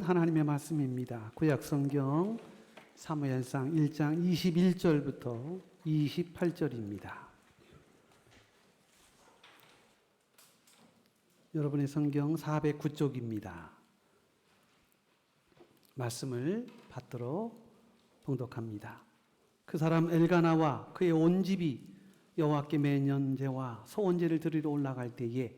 하나님의 말씀입니다. 구약성경 사무엘상 1장 21절부터 28절입니다. 여러분의 성경 409쪽입니다. 말씀을 받들어 봉독합니다. 그 사람 엘가나와 그의 온 집이 여호와께 매년제와 소원제를 드리러 올라갈 때에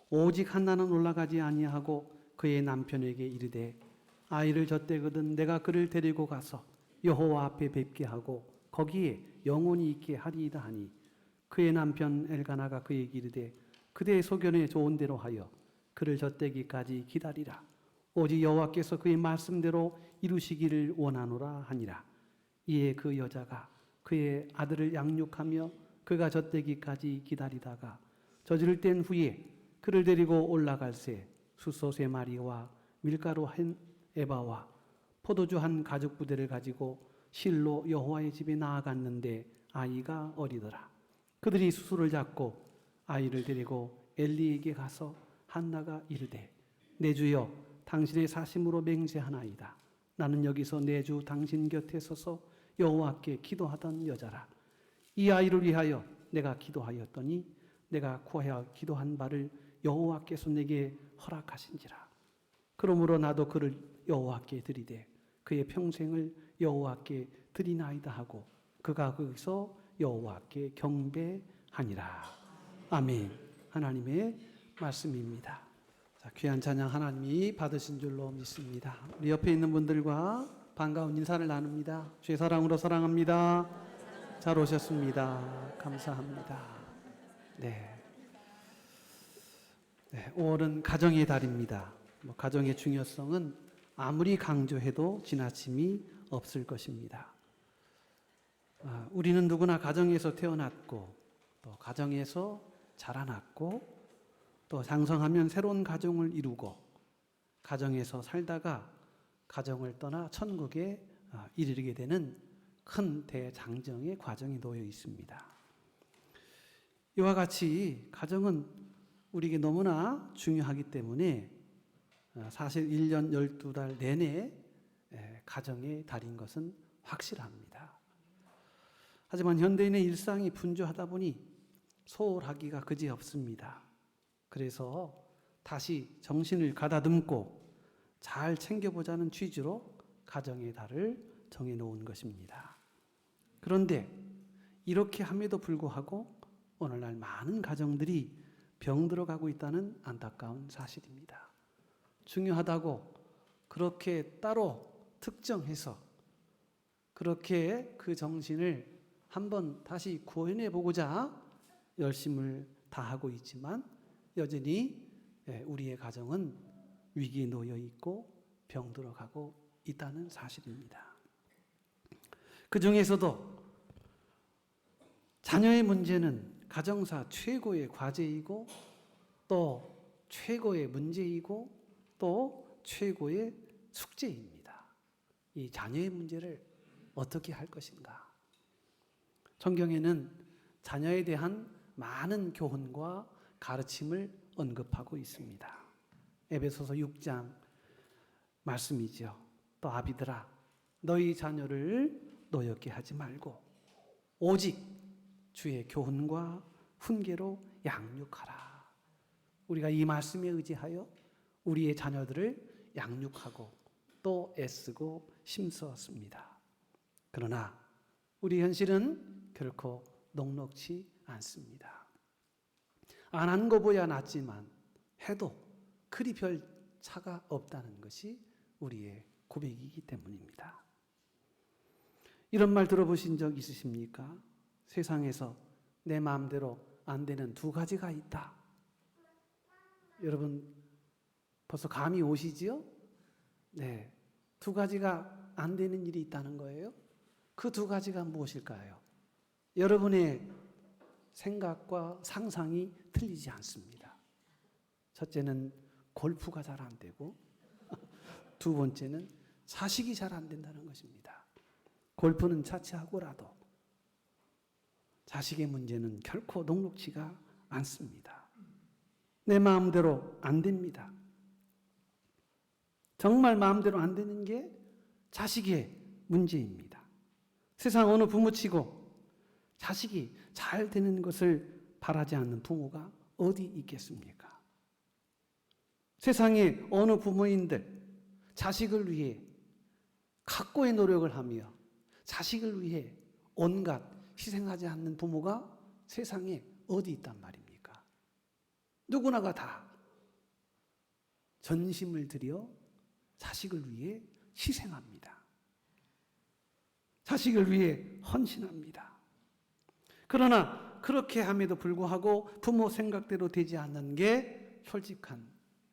오직 한나는 올라가지 아니하고 그의 남편에게 이르되 아이를 젖대거든 내가 그를 데리고 가서 여호와 앞에 뵙게 하고 거기에 영원히 있게 하리이다 하니 그의 남편 엘가나가 그에게 이르되 그대의 소견에 좋은 대로 하여 그를 젖대기까지 기다리라. 오직 여호와께서 그의 말씀대로 이루시기를 원하노라 하니라. 이에 그 여자가 그의 아들을 양육하며 그가 젖대기까지 기다리다가 젖을 뗀 후에 그를 데리고 올라갈새 숫소 3마리와 밀가루 한 에바와 포도주 한 가죽 부대를 가지고 실로 여호와의 집에 나아갔는데 아이가 어리더라. 그들이 수소를 잡고 아이를 데리고 엘리에게 가서 한나가 이르되 내 주여 당신의 사심으로 맹세하나이다. 나는 여기서 내 주 당신 곁에 서서 여호와께 기도하던 여자라. 이 아이를 위하여 내가 기도하였더니 내가 구하여 기도한 바를 여호와께서 내게 허락하신지라. 그러므로 나도 그를 여호와께 드리되 그의 평생을 여호와께 드리나이다 하고 그가 거기서 여호와께 경배하니라. 아멘. 하나님의 말씀입니다. 자, 귀한 찬양 하나님이 받으신 줄로 믿습니다. 우리 옆에 있는 분들과 반가운 인사를 나눕니다. 주의 사랑으로 사랑합니다. 잘 오셨습니다. 감사합니다. 네. 5월은 가정의 달입니다. 가정의 중요성은 아무리 강조해도 지나침이 없을 것입니다. 우리는 누구나 가정에서 태어났고 또 가정에서 자라났고 또 장성하면 새로운 가정을 이루고 가정에서 살다가 가정을 떠나 천국에 이르게 되는 큰 대장정의 과정이 놓여 있습니다. 이와 같이 가정은 우리에게 너무나 중요하기 때문에 사실 1년 12달 내내 가정의 달인 것은 확실합니다. 하지만 현대인의 일상이 분주하다 보니 소홀하기가 그지없습니다. 그래서 다시 정신을 가다듬고 잘 챙겨보자는 취지로 가정의 달을 정해놓은 것입니다. 그런데 이렇게 함에도 불구하고 오늘날 많은 가정들이 병들어가고 있다는 안타까운 사실입니다. 중요하다고 그렇게 따로 특정해서 그렇게 그 정신을 한번 다시 구현해 보고자 열심을 다하고 있지만 여전히 우리의 가정은 위기에 놓여 있고 병들어가고 있다는 사실입니다. 그 중에서도 자녀의 문제는 가정사 최고의 과제이고 또 최고의 문제이고 또 최고의 숙제입니다. 이 자녀의 문제를 어떻게 할 것인가? 성경에는 자녀에 대한 많은 교훈과 가르침을 언급하고 있습니다. 에베소서 6장 말씀이죠. 또 아비들아 너희 자녀를 노엽게 하지 말고 오직 주의 교훈과 훈계로 양육하라. 우리가 이 말씀에 의지하여 우리의 자녀들을 양육하고 또 애쓰고 힘썼습니다. 그러나 우리 현실은 결코 녹록지 않습니다. 안 한 것보야 낫지만 해도 그리 별 차가 없다는 것이 우리의 고백이기 때문입니다. 이런 말 들어보신 적 있으십니까? 세상에서 내 마음대로 안 되는 2가지가 있다. 여러분 벌써 감이 오시지요? 네, 2가지가 안 되는 일이 있다는 거예요. 그 2가지가 무엇일까요? 여러분의 생각과 상상이 틀리지 않습니다. 첫째는 골프가 잘 안 되고 2번째는 자식이 잘 안 된다는 것입니다. 골프는 차치하고라도 자식의 문제는 결코 녹록지가 않습니다. 내 마음대로 안 됩니다. 정말 마음대로 안 되는 게 자식의 문제입니다. 세상 어느 부모치고 자식이 잘 되는 것을 바라지 않는 부모가 어디 있겠습니까? 세상에 어느 부모인들 자식을 위해 각고의 노력을 하며 자식을 위해 온갖 희생하지 않는 부모가 세상에 어디 있단 말입니까? 누구나가 다 전심을 들여 자식을 위해 희생합니다. 자식을 위해 헌신합니다. 그러나 그렇게 함에도 불구하고 부모 생각대로 되지 않는 게 솔직한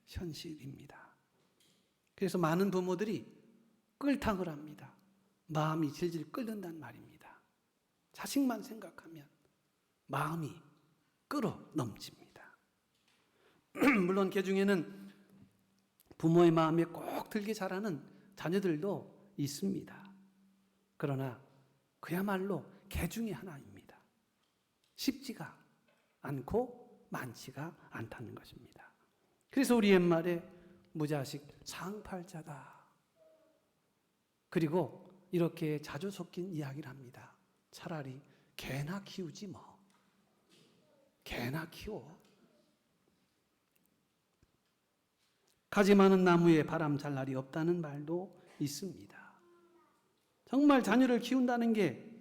현실입니다. 그래서 많은 부모들이 끌탕을 합니다. 마음이 질질 끓는단 말입니다. 자식만 생각하면 마음이 끓어 넘칩니다. 물론 그 중에는 부모의 마음에 꼭 들게 자라는 자녀들도 있습니다. 그러나 그야말로 개 중에 하나입니다. 쉽지가 않고 많지가 않다는 것입니다. 그래서 우리 옛말에 무자식 상팔자다. 그리고 이렇게 자주 섞인 이야기를 합니다. 차라리 개나 키우지 뭐. 개나 키워. 가지 많은 나무에 바람 잘 날이 없다는 말도 있습니다. 정말 자녀를 키운다는 게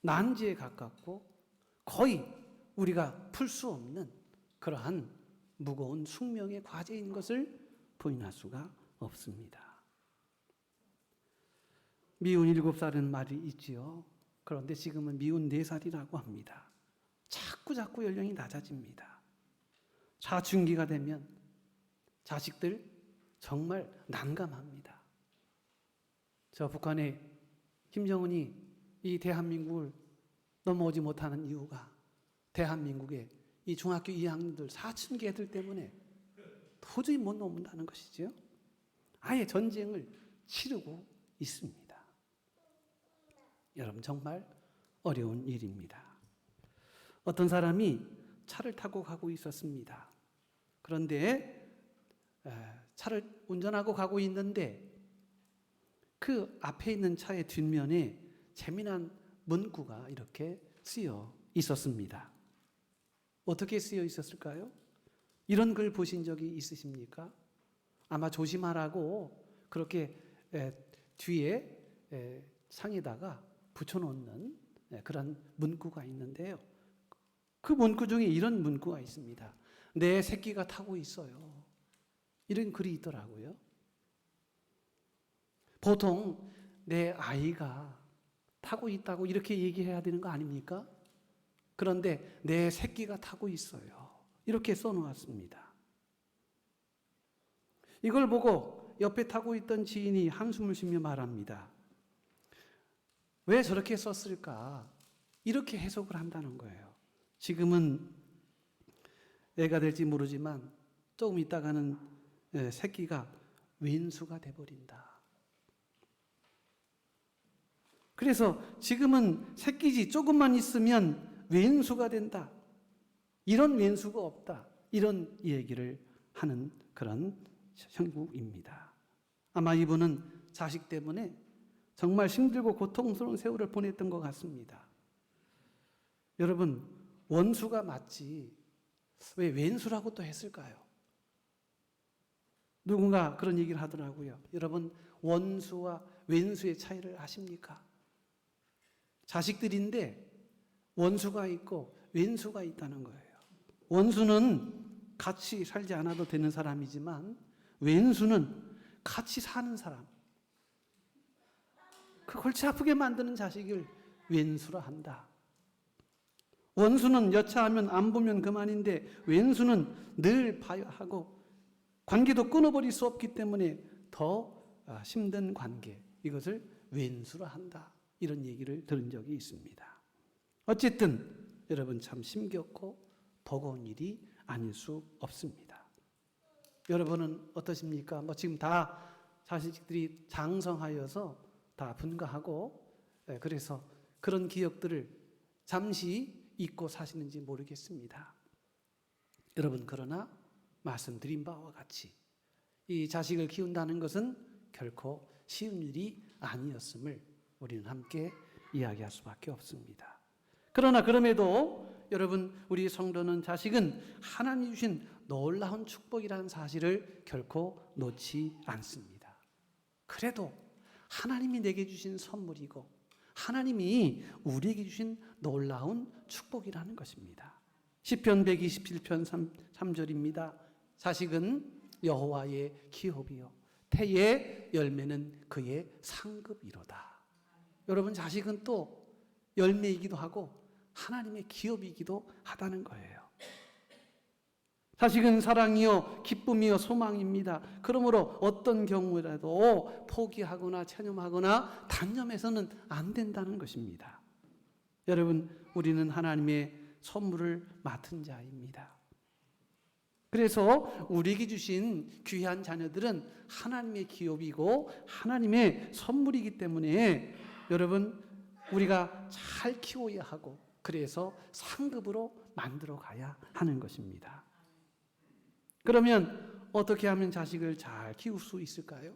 난제에 가깝고 거의 우리가 풀 수 없는 그러한 무거운 숙명의 과제인 것을 부인할 수가 없습니다. 미운 7살은 말이 있지요. 그런데 지금은 미운 4살이라고 합니다. 자꾸 연령이 낮아집니다. 사춘기가 되면 자식들 정말 난감합니다. 저 북한의 김정은이 이 대한민국을 넘어오지 못하는 이유가 대한민국의 이 중학교 2학년들 사춘기 애들 때문에 도저히 못 넘는다는 것이죠. 아예 전쟁을 치르고 있습니다. 여러분 정말 어려운 일입니다. 어떤 사람이 차를 타고 가고 있었습니다. 그런데 차를 운전하고 가고 있는데 그 앞에 있는 차의 뒷면에 재미난 문구가 이렇게 쓰여 있었습니다. 어떻게 쓰여 있었을까요? 이런 글 보신 적이 있으십니까? 아마 조심하라고 그렇게 뒤에 상에다가 붙여놓는 그런 문구가 있는데요. 그 문구 중에 이런 문구가 있습니다. 내 새끼가 타고 있어요. 이런 글이 있더라고요. 보통 내 아이가 타고 있다고 이렇게 얘기해야 되는 거 아닙니까? 그런데 내 새끼가 타고 있어요. 이렇게 써놓았습니다. 이걸 보고 옆에 타고 있던 지인이 한숨을 쉬며 말합니다. 왜 저렇게 썼을까? 이렇게 해석을 한다는 거예요. 지금은 애가 될지 모르지만 조금 있다가는 새끼가 왼수가 돼버린다. 그래서 지금은 새끼지 조금만 있으면 왼수가 된다. 이런 왼수가 없다. 이런 얘기를 하는 그런 형국입니다. 아마 이분은 자식 때문에 정말 힘들고 고통스러운 세월을 보냈던 것 같습니다. 여러분, 원수가 맞지 왜 왼수라고 또 했을까요? 누군가 그런 얘기를 하더라고요. 여러분, 원수와 왼수의 차이를 아십니까? 자식들인데 원수가 있고 왼수가 있다는 거예요. 원수는 같이 살지 않아도 되는 사람이지만 왼수는 같이 사는 사람. 그 골치 아프게 만드는 자식을 왼수라 한다. 원수는 여차하면 안 보면 그만인데 왼수는 늘 봐야 하고 관계도 끊어버릴 수 없기 때문에 더 힘든 관계, 이것을 왼수라 한다. 이런 얘기를 들은 적이 있습니다. 어쨌든 여러분 참 힘겹고 버거운 일이 아닐 수 없습니다. 여러분은 어떠십니까? 지금 다 자식들이 장성하여서 다 분가하고 그래서 그런 기억들을 잠시 잊고 사시는지 모르겠습니다. 여러분 그러나 말씀드린 바와 같이 이 자식을 키운다는 것은 결코 쉬운 일이 아니었음을 우리는 함께 이야기할 수밖에 없습니다. 그러나 그럼에도 여러분, 우리 성도는 자식은 하나님이 주신 놀라운 축복이라는 사실을 결코 놓지 않습니다. 그래도 하나님이 내게 주신 선물이고 하나님이 우리에게 주신 놀라운 축복이라는 것입니다. 시편 127편 3절입니다. 자식은 여호와의 기업이요 태의 열매는 그의 상급이로다. 여러분, 자식은 또 열매이기도 하고 하나님의 기업이기도 하다는 거예요. 자식은 사랑이요 기쁨이요 소망입니다. 그러므로 어떤 경우라도 포기하거나 체념하거나 단념해서는 안 된다는 것입니다. 여러분, 우리는 하나님의 선물을 맡은 자입니다. 그래서 우리에게 주신 귀한 자녀들은 하나님의 기업이고 하나님의 선물이기 때문에 여러분, 우리가 잘 키워야 하고 그래서 상급으로 만들어 가야 하는 것입니다. 그러면 어떻게 하면 자식을 잘 키울 수 있을까요?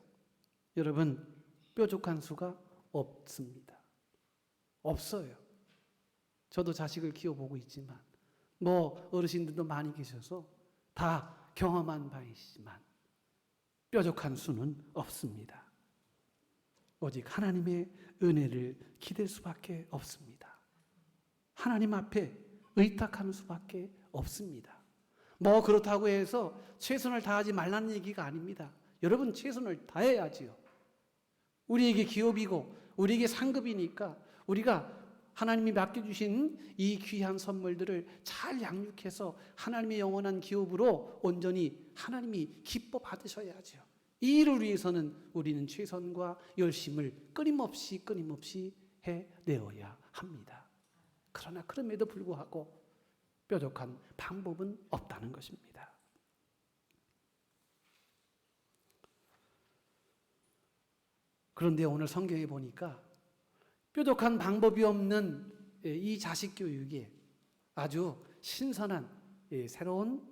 여러분, 뾰족한 수가 없습니다. 없어요. 저도 자식을 키워보고 있지만 어르신들도 많이 계셔서 다 경험한 바이시지만 뾰족한 수는 없습니다. 오직 하나님의 은혜를 기댈 수밖에 없습니다. 하나님 앞에 의탁하는 수밖에 없습니다. 그렇다고 해서 최선을 다하지 말라는 얘기가 아닙니다. 여러분, 최선을 다해야지요. 우리에게 기업이고 우리에게 상급이니까 우리가 하나님이 맡겨주신 이 귀한 선물들을 잘 양육해서 하나님의 영원한 기업으로 온전히 하나님이 기뻐 받으셔야죠. 이 일을 위해서는 우리는 최선과 열심을 끊임없이 해내어야 합니다. 그러나 그럼에도 불구하고 뾰족한 방법은 없다는 것입니다. 그런데 오늘 성경에 보니까 뾰족한 방법이 없는 이 자식 교육에 아주 신선한 새로운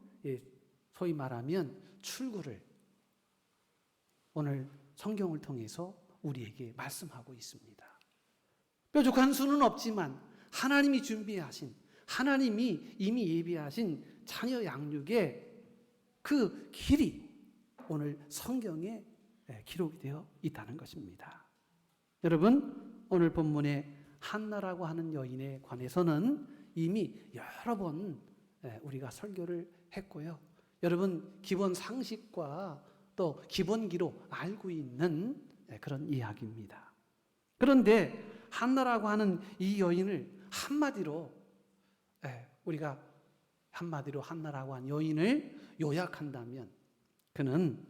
소위 말하면 출구를 오늘 성경을 통해서 우리에게 말씀하고 있습니다. 뾰족한 수는 없지만 하나님이 준비하신, 하나님이 이미 예비하신 자녀 양육의 그 길이 오늘 성경에 기록이 되어 있다는 것입니다. 여러분, 오늘 본문의 한나라고 하는 여인에 관해서는 이미 여러 번 우리가 설교를 했고요. 여러분, 기본 상식과 또 기본기로 알고 있는 그런 이야기입니다. 그런데 한나라고 하는 이 여인을 우리가 한마디로 한나라고 한 여인을 요약한다면 그는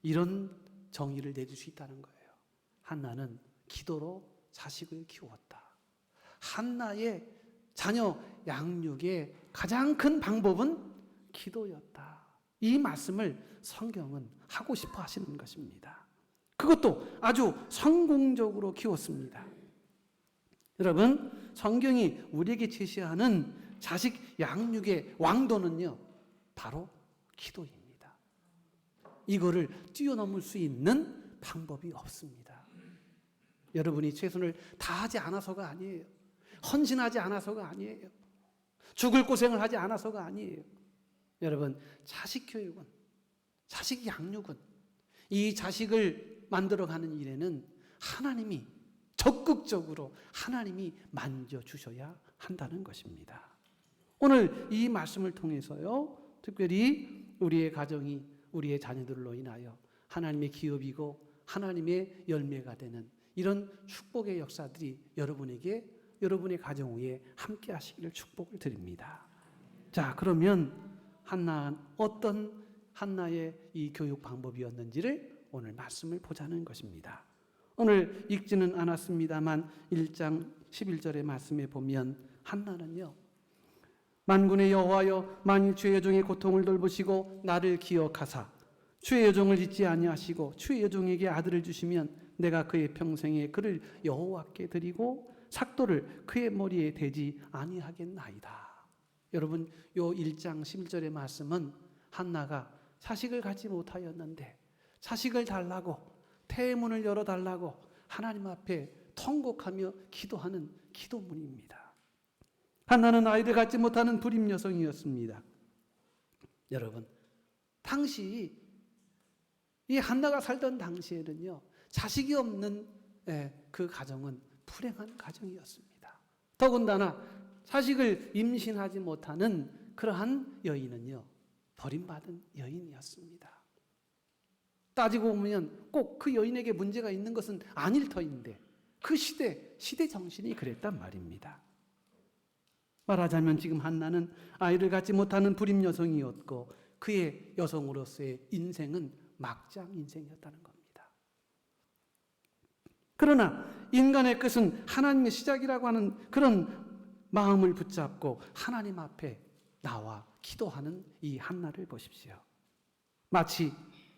이런 정의를 내줄 수 있다는 거예요. 한나는 기도로 자식을 키웠다. 한나의 자녀 양육의 가장 큰 방법은 기도였다. 이 말씀을 성경은 하고 싶어 하시는 것입니다. 그것도 아주 성공적으로 키웠습니다. 여러분, 성경이 우리에게 제시하는 자식 양육의 왕도는요, 바로 기도입니다. 이거를 뛰어넘을 수 있는 방법이 없습니다. 여러분이 최선을 다하지 않아서가 아니에요. 헌신하지 않아서가 아니에요. 죽을 고생을 하지 않아서가 아니에요. 여러분, 자식 교육은, 자식 양육은, 이 자식을 만들어가는 일에는 하나님이 적극적으로 하나님이 만져주셔야 한다는 것입니다. 오늘 이 말씀을 통해서요, 특별히 우리의 가정이 우리의 자녀들로 인하여 하나님의 기업이고 하나님의 열매가 되는 이런 축복의 역사들이 여러분에게, 여러분의 가정 위에 함께 하시기를 축복을 드립니다. 자, 그러면 어떤 한나의 이 교육 방법이었는지를 오늘 말씀을 보자는 것입니다. 오늘 읽지는 않았습니다만 1장 11절의 말씀에 보면 한나는요, 만군의 여호와여, 만일 주의 여종의 고통을 돌보시고 나를 기억하사 주의 여종을 잊지 아니하시고 주의 여종에게 아들을 주시면 내가 그의 평생에 그를 여호와께 드리고 삭도를 그의 머리에 대지 아니하겠나이다. 여러분, 요 1장 11절의 말씀은 한나가 자식을 갖지 못하였는데 자식을 달라고, 태문을 열어달라고 하나님 앞에 통곡하며 기도하는 기도문입니다. 한나는 아이를 갖지 못하는 불임 여성이었습니다. 여러분, 당시 이 한나가 살던 당시에는요, 자식이 없는 그 가정은 불행한 가정이었습니다. 더군다나 자식을 임신하지 못하는 그러한 여인은요, 버림받은 여인이었습니다. 따지고 보면 꼭 그 여인에게 문제가 있는 것은 아닐 터인데 그 시대 정신이 그랬단 말입니다. 말하자면 지금 한나는 아이를 갖지 못하는 불임 여성이었고 그의 여성으로서의 인생은 막장 인생이었다는 겁니다. 그러나 인간의 끝은 하나님의 시작이라고 하는 그런 마음을 붙잡고 하나님 앞에 나와 기도하는 이 한나를 보십시오. 마치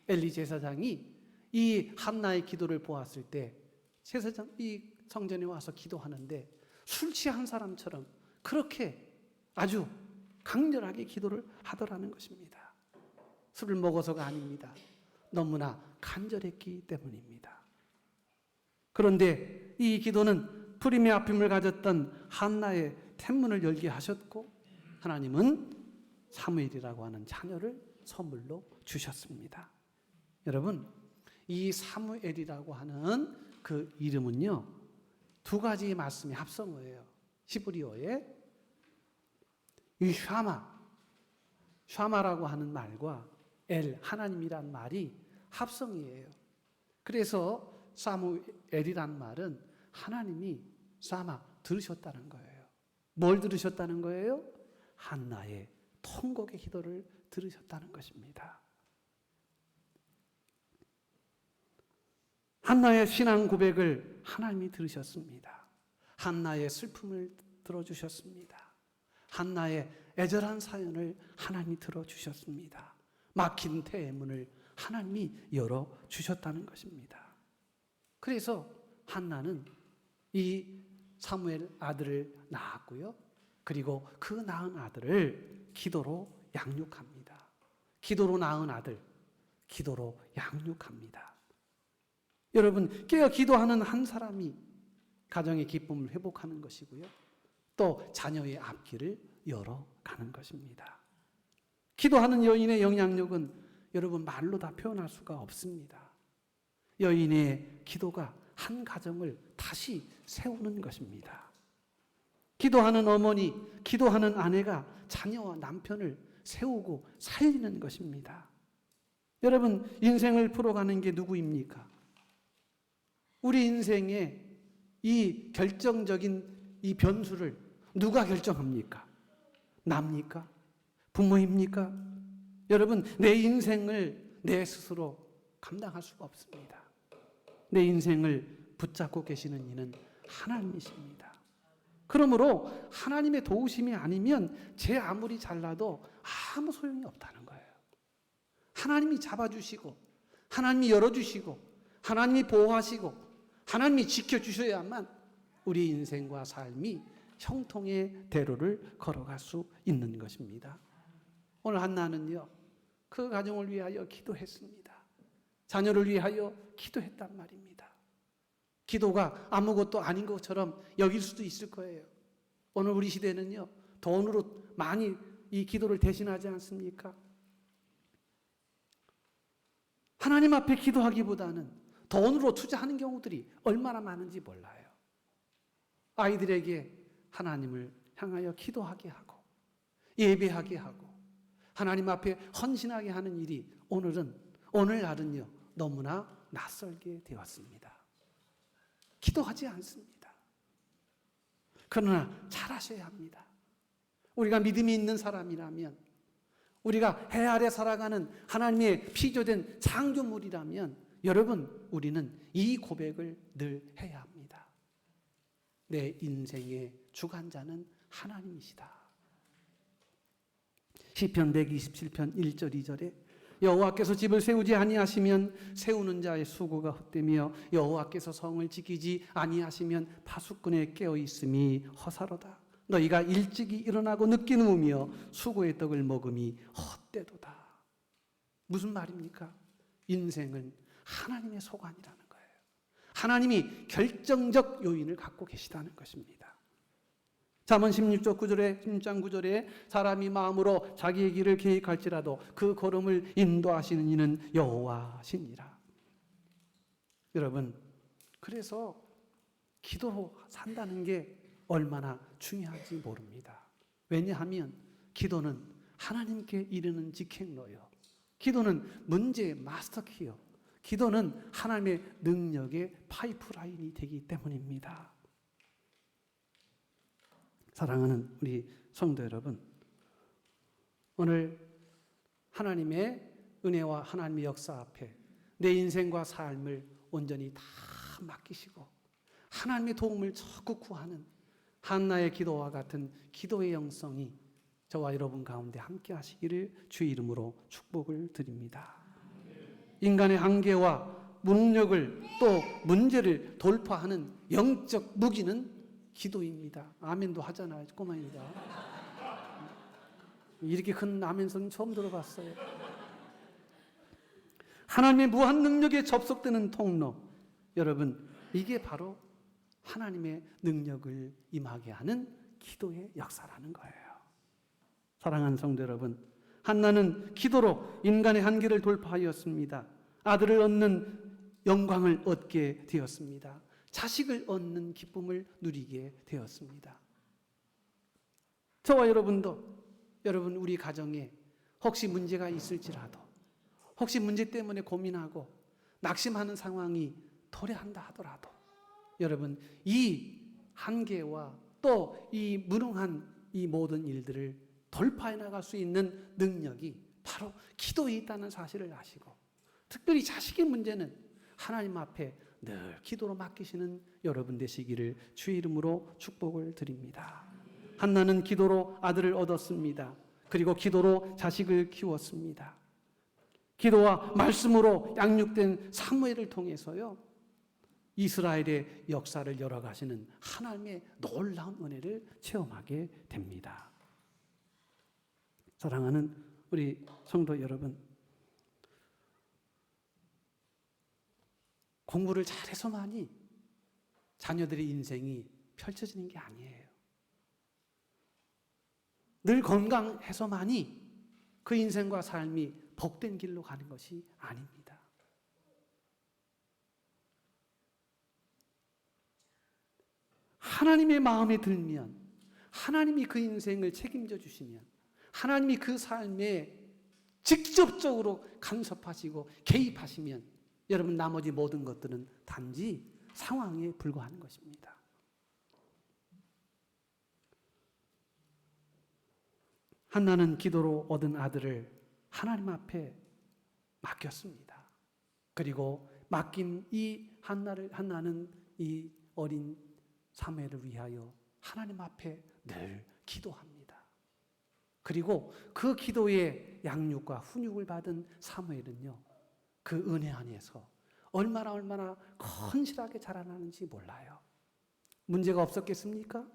엘리 제사장이 이 한나의 기도를 보았을 때 제사장 이 성전에 와서 기도하는데 술 취한 사람처럼 그렇게 아주 강렬하게 기도를 하더라는 것입니다. 술을 먹어서가 아닙니다. 너무나 간절했기 때문입니다. 그런데 이 기도는 불임의 아픔을 가졌던 한나의 태문을 열게 하셨고 하나님은 사무엘이라고 하는 자녀를 선물로 주셨습니다. 여러분, 이 사무엘이라고 하는 그 이름은요, 두 가지의 말씀이 합성어예요. 히브리어에 이 샤마라고 하는 말과 엘, 하나님이란 말이 합성이에요. 그래서 사무엘이란 말은 하나님이 샤마, 들으셨다는 거예요. 뭘 들으셨다는 거예요? 한나의 통곡의 기도를 들으셨다는 것입니다. 한나의 신앙 고백을 하나님이 들으셨습니다. 한나의 슬픔을 들어주셨습니다. 한나의 애절한 사연을 하나님이 들어주셨습니다. 막힌 태문을 하나님이 열어주셨다는 것입니다. 그래서 한나는 이 사무엘 아들을 낳았고요. 그리고 그 낳은 아들을 기도로 양육합니다. 기도로 낳은 아들, 기도로 양육합니다. 여러분, 깨어 기도하는 한 사람이 가정의 기쁨을 회복하는 것이고요. 또 자녀의 앞길을 열어가는 것입니다. 기도하는 여인의 영향력은 여러분 말로 다 표현할 수가 없습니다. 여인의 기도가 한 가정을 다시 세우는 것입니다. 기도하는 어머니, 기도하는 아내가 자녀와 남편을 세우고 살리는 것입니다. 여러분, 인생을 풀어가는 게 누구입니까? 우리 인생의 이 결정적인 이 변수를 누가 결정합니까? 납니까? 부모입니까? 여러분, 내 인생을 내 스스로 감당할 수가 없습니다. 내 인생을 붙잡고 계시는 이는 하나님이십니다. 그러므로 하나님의 도우심이 아니면 제 아무리 잘나도 아무 소용이 없다는 거예요. 하나님이 잡아주시고 하나님이 열어주시고 하나님이 보호하시고 하나님이 지켜주셔야만 우리 인생과 삶이 형통의 대로를 걸어갈 수 있는 것입니다. 오늘 한나는요, 그 가정을 위하여 기도했습니다. 자녀를 위하여 기도했단 말입니다. 기도가 아무것도 아닌 것처럼 여길 수도 있을 거예요. 오늘 우리 시대는요, 돈으로 많이 이 기도를 대신하지 않습니까? 하나님 앞에 기도하기보다는 돈으로 투자하는 경우들이 얼마나 많은지 몰라요. 아이들에게 하나님을 향하여 기도하게 하고 예배하게 하고 하나님 앞에 헌신하게 하는 일이 오늘날은요 너무나 낯설게 되었습니다. 기도하지 않습니다. 그러나 잘하셔야 합니다. 우리가 믿음이 있는 사람이라면, 우리가 해 아래 살아가는 하나님의 피조된 창조물이라면 여러분, 우리는 이 고백을 늘 해야 합니다. 내 인생의 주관자는 하나님이시다. 시편 127편 1절 2절에 여호와께서 집을 세우지 아니하시면 세우는 자의 수고가 헛되며 여호와께서 성을 지키지 아니하시면 파수꾼의 깨어 있음이 허사로다. 너희가 일찍이 일어나고 늦게 누우며 수고의 떡을 먹음이 헛되도다. 무슨 말입니까? 인생은 하나님의 소관이라는 거예요. 하나님이 결정적 요인을 갖고 계시다는 것입니다. 잠언 16장 9절에 사람이 마음으로 자기의 길을 계획할지라도 그 걸음을 인도하시는 이는 여호와시니라. 여러분, 그래서 기도로 산다는 게 얼마나 중요한지 모릅니다. 왜냐하면 기도는 하나님께 이르는 직행로요. 기도는 문제의 마스터키요. 기도는 하나님의 능력의 파이프라인이 되기 때문입니다. 사랑하는 우리 성도 여러분, 오늘 하나님의 은혜와 하나님의 역사 앞에 내 인생과 삶을 온전히 다 맡기시고 하나님의 도움을 적극 구하는 한나의 기도와 같은 기도의 영성이 저와 여러분 가운데 함께 하시기를 주의 이름으로 축복을 드립니다. 인간의 한계와 무능력을 또 문제를 돌파하는 영적 무기는 기도입니다. 아멘도 하잖아요. 꼬마입니다. 이렇게 큰 아멘 소리 처음 들어봤어요. 하나님의 무한 능력에 접속되는 통로, 여러분, 이게 바로 하나님의 능력을 임하게 하는 기도의 역사라는 거예요. 사랑하는 성도 여러분, 한나는 기도로 인간의 한계를 돌파하였습니다. 아들을 얻는 영광을 얻게 되었습니다. 자식을 얻는 기쁨을 누리게 되었습니다. 저와 여러분도, 여러분 우리 가정에 혹시 문제가 있을지라도, 혹시 문제 때문에 고민하고 낙심하는 상황이 도래한다 하더라도, 여러분 이 한계와 또 이 무능한 이 모든 일들을 돌파해 나갈 수 있는 능력이 바로 기도에 있다는 사실을 아시고, 특별히 자식의 문제는 하나님 앞에 늘 기도로 맡기시는 여러분 되시기를 주의 이름으로 축복을 드립니다. 한나는 기도로 아들을 얻었습니다. 그리고 기도로 자식을 키웠습니다. 기도와 말씀으로 양육된 사무엘을 통해서요, 이스라엘의 역사를 열어가시는 하나님의 놀라운 은혜를 체험하게 됩니다. 사랑하는 우리 성도 여러분, 공부를 잘해서만이 자녀들의 인생이 펼쳐지는 게 아니에요. 늘 건강해서만이 그 인생과 삶이 복된 길로 가는 것이 아닙니다. 하나님의 마음에 들면, 하나님이 그 인생을 책임져 주시면, 하나님이 그 삶에 직접적으로 간섭하시고 개입하시면, 여러분 나머지 모든 것들은 단지 상황에 불과한 것입니다. 한나는 기도로 얻은 아들을 하나님 앞에 맡겼습니다. 그리고 맡긴 이 한나는 이 어린 사무엘을 위하여 하나님 앞에 늘 기도합니다. 그리고 그 기도의 양육과 훈육을 받은 사무엘은요, 그 은혜 안에서 얼마나 건실하게 자라나는지 몰라요. 문제가 없었겠습니까?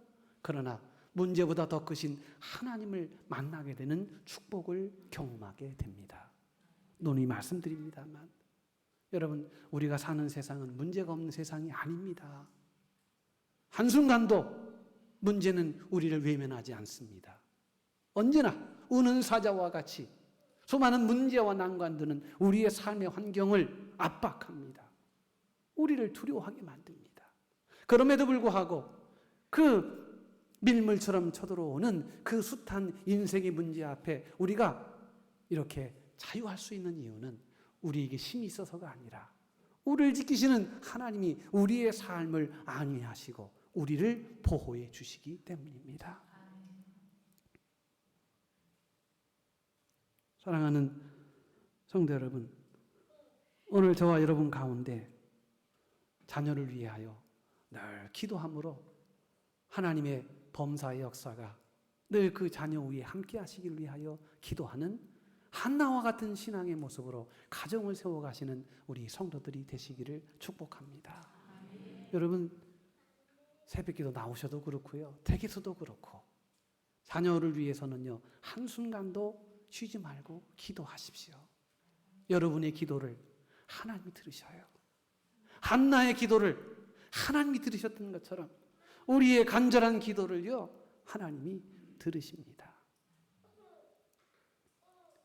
그러나 문제보다 더 크신 하나님을 만나게 되는 축복을 경험하게 됩니다. 논의 말씀드립니다만, 여러분 우리가 사는 세상은 문제가 없는 세상이 아닙니다. 한순간도 문제는 우리를 외면하지 않습니다. 언제나 우는 사자와 같이 수많은 문제와 난관들은 우리의 삶의 환경을 압박합니다. 우리를 두려워하게 만듭니다. 그럼에도 불구하고 그 밀물처럼 쳐들어오는 그 숱한 인생의 문제 앞에 우리가 이렇게 자유할 수 있는 이유는 우리에게 힘이 있어서가 아니라 우리를 지키시는 하나님이 우리의 삶을 안위하시고 우리를 보호해 주시기 때문입니다. 사랑하는 성도 여러분, 오늘 저와 여러분 가운데 자녀를 위하여 늘 기도함으로 하나님의 범사의 역사가 늘 그 자녀 위에 함께 하시길 위하여 기도하는 한나와 같은 신앙의 모습으로 가정을 세워가시는 우리 성도들이 되시기를 축복합니다. 여러분 새벽기도 나오셔도 그렇고요, 댁에서도 그렇고 자녀를 위해서는요 한순간도 쉬지 말고 기도하십시오. 여러분의 기도를 하나님이 들으셔요. 한나의 기도를 하나님이 들으셨던 것처럼 우리의 간절한 기도를요, 하나님이 들으십니다.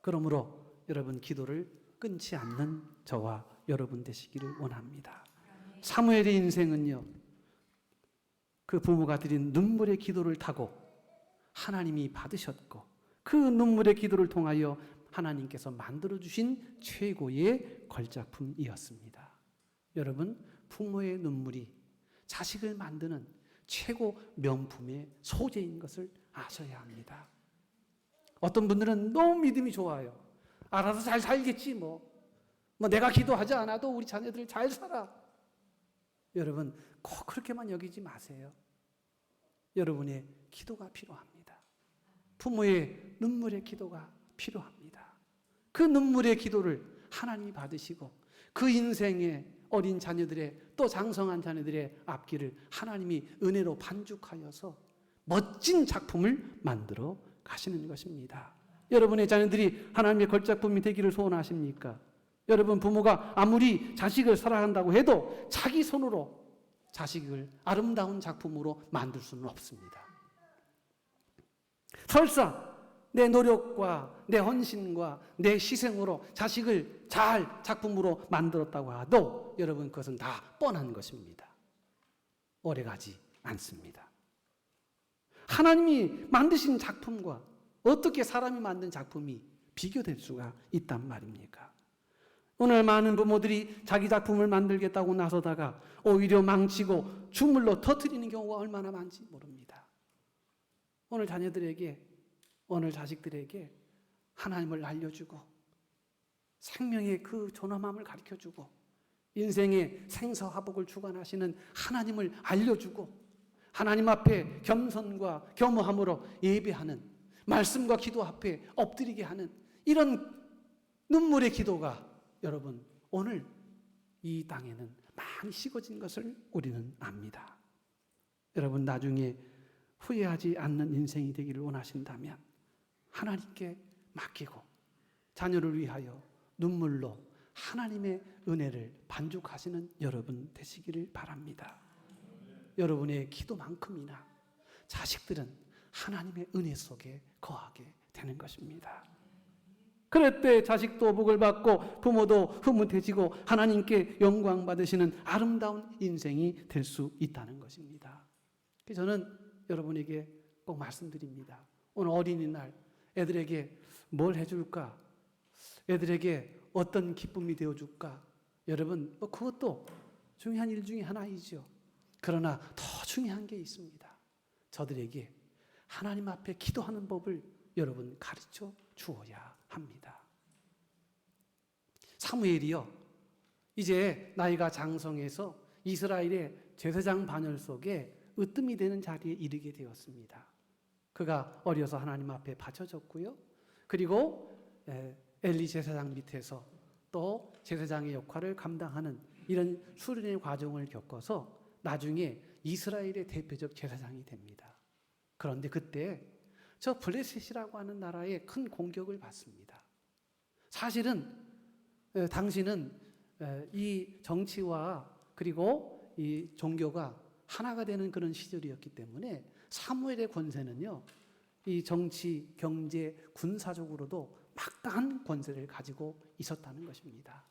그러므로 여러분 기도를 끊지 않는 저와 여러분 되시기를 원합니다. 사무엘의 인생은요, 그 부모가 드린 눈물의 기도를 타고 하나님이 받으셨고 그 눈물의 기도를 통하여 하나님께서 만들어주신 최고의 걸작품이었습니다. 여러분, 부모의 눈물이 자식을 만드는 최고 명품의 소재인 것을 아셔야 합니다. 어떤 분들은 너무 믿음이 좋아요. 알아서 잘 살겠지 뭐 내가 기도하지 않아도 우리 자녀들 잘 살아. 여러분, 꼭 그렇게만 여기지 마세요. 여러분의 기도가 필요합니다. 부모의 눈물의 기도가 필요합니다. 그 눈물의 기도를 하나님이 받으시고 그 인생의 어린 자녀들의 또 장성한 자녀들의 앞길을 하나님이 은혜로 반죽하여서 멋진 작품을 만들어 가시는 것입니다. 여러분의 자녀들이 하나님의 걸작품이 되기를 소원하십니까? 여러분 부모가 아무리 자식을 사랑한다고 해도 자기 손으로 자식을 아름다운 작품으로 만들 수는 없습니다. 설사 내 노력과 내 헌신과 내 희생으로 자식을 잘 작품으로 만들었다고 해도 여러분 그것은 다 뻔한 것입니다. 오래가지 않습니다. 하나님이 만드신 작품과 어떻게 사람이 만든 작품이 비교될 수가 있단 말입니까? 오늘 많은 부모들이 자기 작품을 만들겠다고 나서다가 오히려 망치고 주물러 터뜨리는 경우가 얼마나 많은지 모릅니다. 오늘 자녀들에게, 오늘 자식들에게 하나님을 알려주고 생명의 그 존엄함을 가르쳐주고 인생의 생사화복을 주관하시는 하나님을 알려주고 하나님 앞에 겸손과 겸허함으로 예배하는, 말씀과 기도 앞에 엎드리게 하는 이런 눈물의 기도가 여러분 오늘 이 땅에는 많이 식어진 것을 우리는 압니다. 여러분 나중에 후회하지 않는 인생이 되기를 원하신다면 하나님께 맡기고 자녀를 위하여 눈물로 하나님의 은혜를 반죽하시는 여러분 되시기를 바랍니다. 여러분의 기도만큼이나 자식들은 하나님의 은혜 속에 거하게 되는 것입니다. 그럴 때 자식도 복을 받고 부모도 흐뭇해지고 하나님께 영광 받으시는 아름다운 인생이 될 수 있다는 것입니다. 저는 여러분에게 꼭 말씀드립니다. 오늘 어린이날 애들에게 뭘 해줄까? 애들에게 어떤 기쁨이 되어줄까? 여러분 그것도 중요한 일 중에 하나이죠. 그러나 더 중요한 게 있습니다. 저들에게 하나님 앞에 기도하는 법을 여러분 가르쳐 주어야 합니다. 사무엘이요, 이제 나이가 장성해서 이스라엘의 제사장 반열 속에 으뜸이 되는 자리에 이르게 되었습니다. 그가 어려서 하나님 앞에 바쳐졌고요. 그리고 엘리 제사장 밑에서 또 제사장의 역할을 감당하는 이런 수련의 과정을 겪어서 나중에 이스라엘의 대표적 제사장이 됩니다. 그런데 그때 저 블레셋이라고 하는 나라에 큰 공격을 받습니다. 사실은 당시는 이 정치와 그리고 이 종교가 하나가 되는 그런 시절이었기 때문에 사무엘의 권세는요, 이 정치, 경제, 군사적으로도 막강한 권세를 가지고 있었다는 것입니다.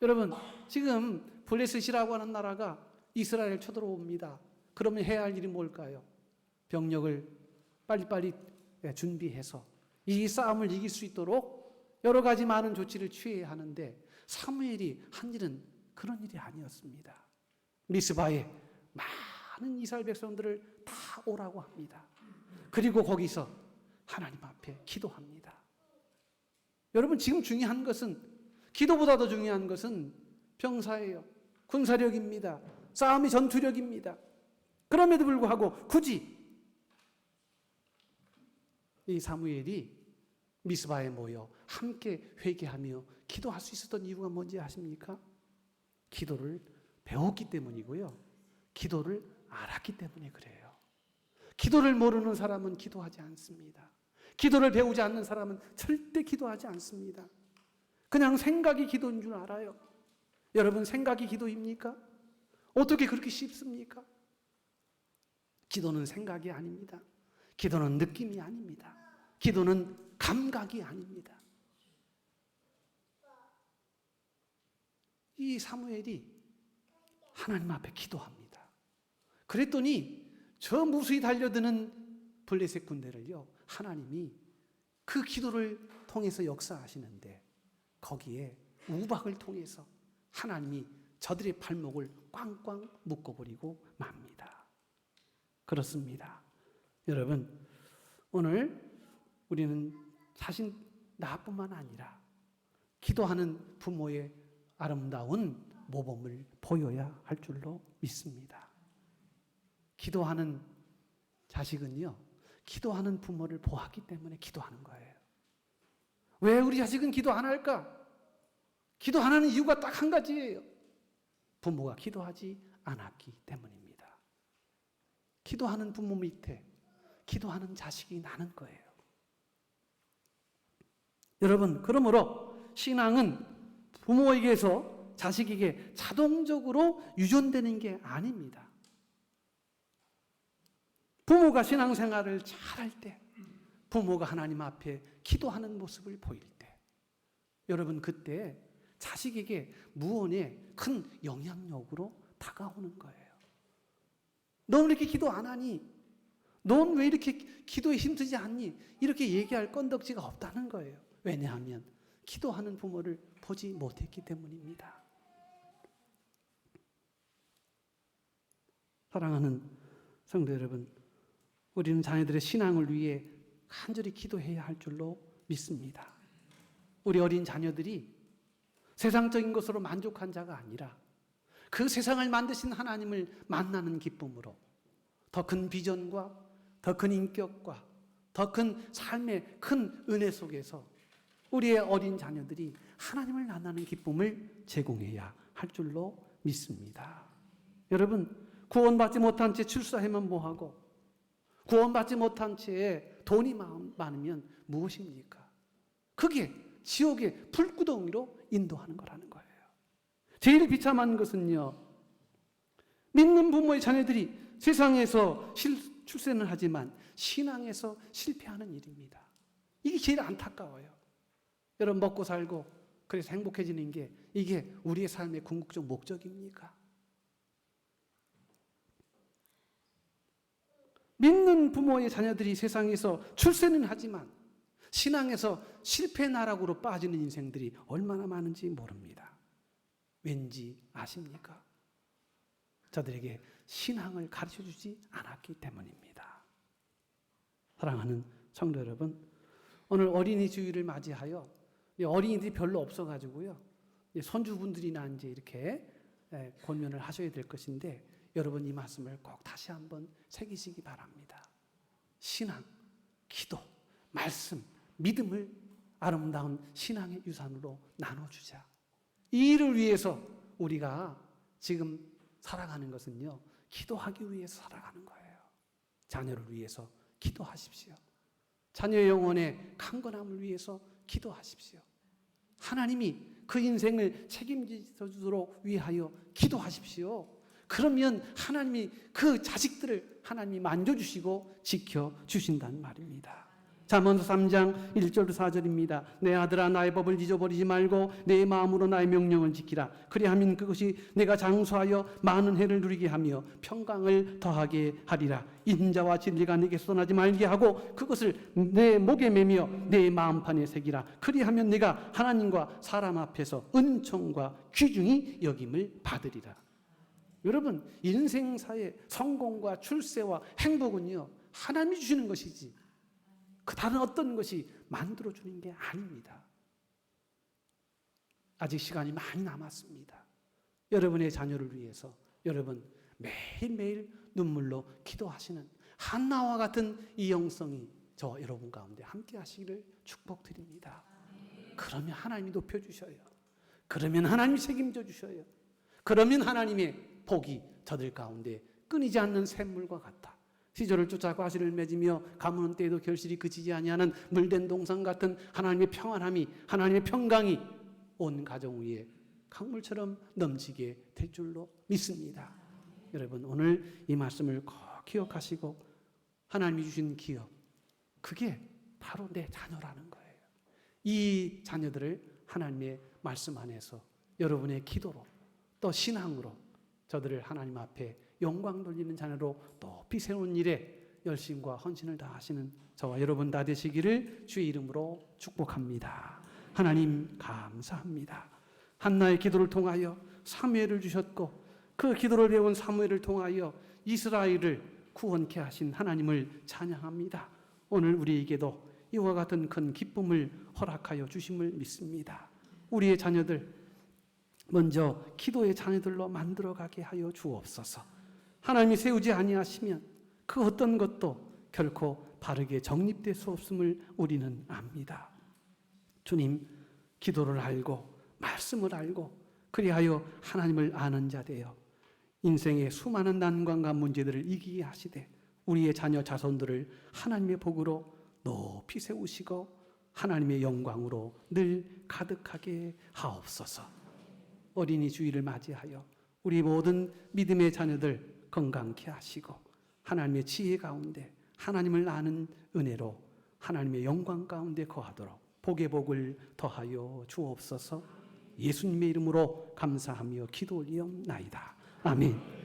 여러분, 지금 블레셋이라고 하는 나라가 이스라엘을 쳐들어옵니다. 그러면 해야 할 일이 뭘까요? 병력을 빨리빨리 준비해서 이 싸움을 이길 수 있도록 여러 가지 많은 조치를 취해야 하는데 사무엘이 한 일은 그런 일이 아니었습니다. 미스바에 많은 이스라엘 백성들을 다 오라고 합니다. 그리고 거기서 하나님 앞에 기도합니다. 여러분 지금 중요한 것은, 기도보다 더 중요한 것은 병사예요. 군사력입니다. 싸움이 전투력입니다. 그럼에도 불구하고 굳이 이 사무엘이 미스바에 모여 함께 회개하며 기도할 수 있었던 이유가 뭔지 아십니까? 기도를 배웠기 때문이고요. 기도를 알았기 때문에 그래요. 기도를 모르는 사람은 기도하지 않습니다. 기도를 배우지 않는 사람은 절대 기도하지 않습니다. 그냥 생각이 기도인 줄 알아요. 여러분, 생각이 기도입니까? 어떻게 그렇게 쉽습니까? 기도는 생각이 아닙니다. 기도는 느낌이 아닙니다. 기도는 감각이 아닙니다. 이 사무엘이 하나님 앞에 기도합니다. 그랬더니 저 무수히 달려드는 블레셋 군대를요, 하나님이 그 기도를 통해서 역사하시는데 거기에 우박을 통해서 하나님이 저들의 발목을 꽝꽝 묶어버리고 맙니다. 그렇습니다. 여러분, 오늘 우리는 자신 나뿐만 아니라 기도하는 부모의 아름다운 모범을 보여야 할 줄로 믿습니다. 기도하는 자식은요, 기도하는 부모를 보았기 때문에 기도하는 거예요. 왜 우리 자식은 기도 안 할까? 기도 안 하는 이유가 딱 한 가지예요. 부모가 기도하지 않았기 때문입니다. 기도하는 부모 밑에 기도하는 자식이 나는 거예요. 여러분, 그러므로 신앙은 부모에게서 자식에게 자동적으로 유전되는 게 아닙니다. 부모가 신앙생활을 잘할 때, 부모가 하나님 앞에 기도하는 모습을 보일 때, 여러분, 그때 자식에게 무언의 큰 영향력으로 다가오는 거예요. 넌 왜 이렇게 기도 안 하니? 넌 왜 이렇게 기도에 힘쓰지 않니? 이렇게 얘기할 건덕지가 없다는 거예요. 왜냐하면 기도하는 부모를 보지 못했기 때문입니다. 사랑하는 성도 여러분, 우리는 자녀들의 신앙을 위해 간절히 기도해야 할 줄로 믿습니다. 우리 어린 자녀들이 세상적인 것으로 만족한 자가 아니라 그 세상을 만드신 하나님을 만나는 기쁨으로 더 큰 비전과 더 큰 인격과 더 큰 삶의 큰 은혜 속에서 우리의 어린 자녀들이 하나님을 만나는 기쁨을 제공해야 할 줄로 믿습니다. 여러분, 구원받지 못한 채 출사하면 뭐하고 구원받지 못한 채 돈이 많으면 무엇입니까? 그게 지옥의 불구덩이로 인도하는 거라는 거예요. 제일 비참한 것은요, 믿는 부모의 자녀들이 세상에서 출세는 하지만 신앙에서 실패하는 일입니다. 이게 제일 안타까워요. 여러분, 먹고 살고 그래서 행복해지는 게 이게 우리의 삶의 궁극적 목적입니까? 믿는 부모의 자녀들이 세상에서 출세는 하지만 신앙에서 실패 나락으로 빠지는 인생들이 얼마나 많은지 모릅니다. 왠지 아십니까? 저들에게 신앙을 가르쳐주지 않았기 때문입니다. 사랑하는 성도 여러분, 오늘 어린이 주일을 맞이하여 어린이들이 별로 없어가지고요, 손주분들이나 이제 이렇게 권면을 하셔야 될 것인데, 여러분 이 말씀을 꼭 다시 한번 새기시기 바랍니다. 신앙, 기도, 말씀, 믿음을 아름다운 신앙의 유산으로 나눠주자. 이 일을 위해서 우리가 지금 살아가는 것은요, 기도하기 위해서 살아가는 거예요. 자녀를 위해서 기도하십시오. 자녀의 영혼의 강건함을 위해서 기도하십시오. 하나님이 그 인생을 책임져 주도록 위하여 기도하십시오. 그러면 하나님이 그 자식들을 하나님이 만져주시고 지켜주신다는 말입니다. 잠언서 3장 1절 4절입니다. 내 아들아, 나의 법을 잊어버리지 말고 내 마음으로 나의 명령을 지키라. 그리하면 그것이 내가 장수하여 많은 해를 누리게 하며 평강을 더하게 하리라. 인자와 진리가 내게서 떠나지 말게 하고 그것을 내 목에 매며 내 마음판에 새기라. 그리하면 내가 하나님과 사람 앞에서 은총과 귀중히 여김을 받으리라. 여러분, 인생사의 성공과 출세와 행복은요, 하나님이 주시는 것이지 그 다른 어떤 것이 만들어주는 게 아닙니다. 아직 시간이 많이 남았습니다. 여러분의 자녀를 위해서 여러분 매일매일 눈물로 기도하시는 한나와 같은 이 영성이 저 여러분 가운데 함께 하시기를 축복드립니다. 그러면 하나님이 높여주셔요. 그러면 하나님이 책임져 주셔요. 그러면 하나님의 복이 저들 가운데 끊이지 않는 샘물과 같아 시절을 쫓아 과실을 맺으며 가무는 때에도 결실이 그치지 아니하는 물된 동산 같은 하나님의 평안함이, 하나님의 평강이 온 가정 위에 강물처럼 넘치게 될 줄로 믿습니다. 여러분, 오늘 이 말씀을 꼭 기억하시고 하나님이 주신 기업, 그게 바로 내 자녀라는 거예요. 이 자녀들을 하나님의 말씀 안에서 여러분의 기도로 또 신앙으로 저들을 하나님 앞에 영광 돌리는 자녀로 높이 세우는 일에 열심과 헌신을 다하시는 저와 여러분 다 되시기를 주의 이름으로 축복합니다. 하나님 감사합니다. 한나의 기도를 통하여 사무엘을 주셨고 그 기도를 배운 사무엘을 통하여 이스라엘을 구원케 하신 하나님을 찬양합니다. 오늘 우리에게도 이와 같은 큰 기쁨을 허락하여 주심을 믿습니다. 우리의 자녀들 먼저 기도의 자녀들로 만들어가게 하여 주옵소서. 하나님이 세우지 아니하시면 그 어떤 것도 결코 바르게 정립될 수 없음을 우리는 압니다. 주님, 기도를 알고 말씀을 알고 그리하여 하나님을 아는 자 되어 인생의 수많은 난관과 문제들을 이기게 하시되 우리의 자녀 자손들을 하나님의 복으로 높이 세우시고 하나님의 영광으로 늘 가득하게 하옵소서. 어린이 주일을 맞이하여 우리 모든 믿음의 자녀들 건강케 하시고 하나님의 지혜 가운데 하나님을 아는 은혜로 하나님의 영광 가운데 거하도록 복의 복을 더하여 주옵소서. 예수님의 이름으로 감사하며 기도 올리옵나이다. 아멘.